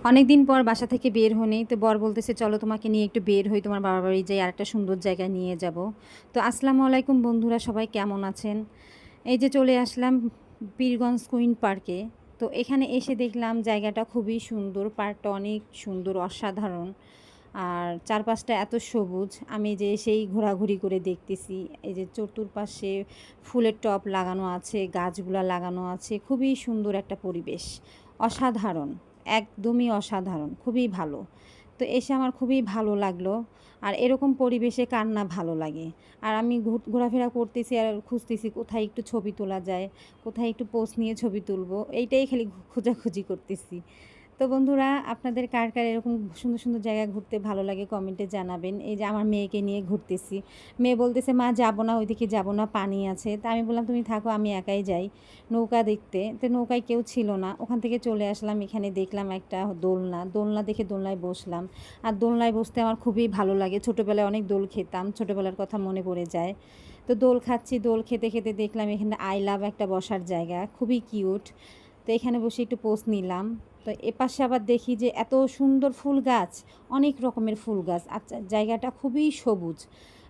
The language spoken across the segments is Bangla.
অনেক দিন পর বাসা থেকে বের হইনি, তো বর বলতেছে চলো তোমাকে নিয়ে একটু বের হই, তোমার বাবার বাড়ি যাই, আর একটা সুন্দর জায়গায় নিয়ে যাব। তো আসসালামু আলাইকুম বন্ধুরা, সবাই কেমন আছেন? এই যে চলে আসলাম পীরগঞ্জ কুইন পার্কে। তো এখানে এসে দেখলাম জায়গাটা খুবই সুন্দর, পার্কটা অনেক সুন্দর, অসাধারণ। আর চারপাশটা এত সবুজ, আমি যে সেই ঘোরাঘুরি করে দেখতেছি। এই যে চতুর্পাশে ফুলের টব লাগানো আছে, গাছগুলা লাগানো আছে, খুবই সুন্দর একটা পরিবেশ, অসাধারণ, একদমই অসাধারণ, খুবই ভালো। তো এসে আমার খুবই ভালো লাগলো। আর এরকম পরিবেশে কার না ভালো লাগে। আর আমি ঘোরাফেরা করতেছি আর খুঁজতেছি কোথায় একটু ছবি তোলা যায়, কোথায় একটু পোজ নিয়ে ছবি তুলবো, এইটাই খালি খোঁজাখুঁজি করতেছি। তো বন্ধুরা, আপনাদের কার কার এরকম সুন্দর সুন্দর জায়গা ঘুরতে ভালো লাগে কমেন্টে জানাবেন। এই যে আমার মেয়েকে নিয়ে ঘুরতেছি, মেয়ে বলতেছে মা যাবো না, ওইদিকে যাবো না, পানি আছে। তা আমি বললাম তুমি থাকো, আমি একাই যাই নৌকা দেখতে। তো নৌকায় কেউ ছিল না, ওখান থেকে চলে আসলাম। এখানে দেখলাম একটা দোলনা, দোলনা দেখে দোলনায় বসলাম। আর দোলনায় বসতে আমার খুবই ভালো লাগে, ছোটোবেলায় অনেক দোল খেতাম, ছোটোবেলার কথা মনে পড়ে যায়। তো দোল খাচ্ছি, দোল খেতে খেতে দেখলাম এখানে আই লাভ একটা বসার জায়গা, খুবই কিউট। তো এখানে বসে একটু পোজ নিলাম। তো এপাশে আবার দেখি যে এত সুন্দর ফুল গাছ, অনেক রকমের ফুল গাছ। আচ্ছা, জায়গাটা খুবই সবুজ,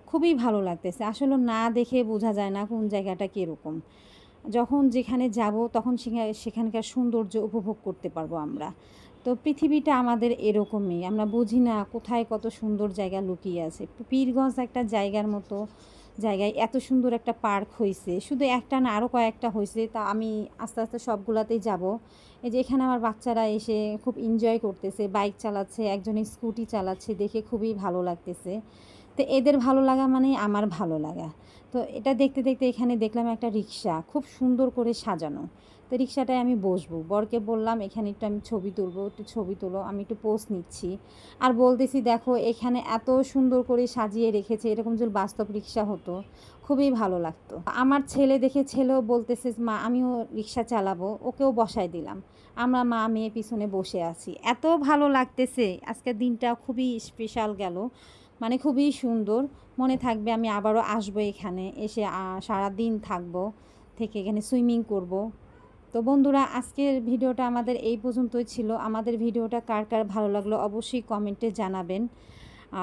খুবই ভালো লাগতেছে। আসলে না দেখে বোঝা যায় না কোন জায়গাটা কীরকম। যখন যেখানে যাব তখন সেখানকার সৌন্দর্য উপভোগ করতে পারবো আমরা। তো পৃথিবীটা আমাদের এরকমই, আমরা বুঝি না কোথায় কত সুন্দর জায়গা লুকিয়ে আছে। পীরগঞ্জ একটা জায়গার মতো জায়গায় এত সুন্দর একটা পার্ক হয়েছে, শুধু একটা না আরও কয়েকটা হয়েছে। তা আমি আস্তে আস্তে সবগুলাতেই যাব। এই যে এখানে আমার বাচ্চারা এসে খুব এনজয় করতেছে, বাইক চালাচ্ছে, একজনে স্কুটি চালাচ্ছে, দেখে খুবই ভালো লাগতেছে। তো এদের ভালো লাগা মানে আমার ভালো লাগা। তো এটা দেখতে দেখতে এখানে দেখলাম একটা রিক্সা খুব সুন্দর করে সাজানো। তো রিক্সাটায় আমি বসবো, বরকে বললাম এখানে একটু আমি ছবি তুলবো, একটু ছবি তোলো, আমি একটু পোজ নিচ্ছি। আর বলতেছি দেখো এখানে এত সুন্দর করে সাজিয়ে রেখেছে, এরকম যদি বাস্তব রিক্সা হতো খুবই ভালো লাগতো। আমার ছেলে দেখে ছেলেও বলতেছে মা আমিও রিক্সা চালাবো, ওকেও বসায় দিলাম। আমরা মা মেয়ে পিছনে বসে আছি, এত ভালো লাগতেছে। আজকের দিনটা খুবই স্পেশাল গেল, মানে খুবই সুন্দর। মনে থাকবে আমি আবারও আসবো, এখানে এসে সারাদিন থাকবো, থেকে এখানে সুইমিং করব। তো বন্ধুরা, আজকের ভিডিওটা আমাদের এই পর্যন্তই ছিল। আমাদের ভিডিওটা কার কার ভালো লাগলো অবশ্যই কমেন্টে জানাবেন।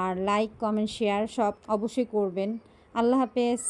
আর লাইক কমেন্ট শেয়ার সব অবশ্যই করবেন। আল্লাহ হাফেজ।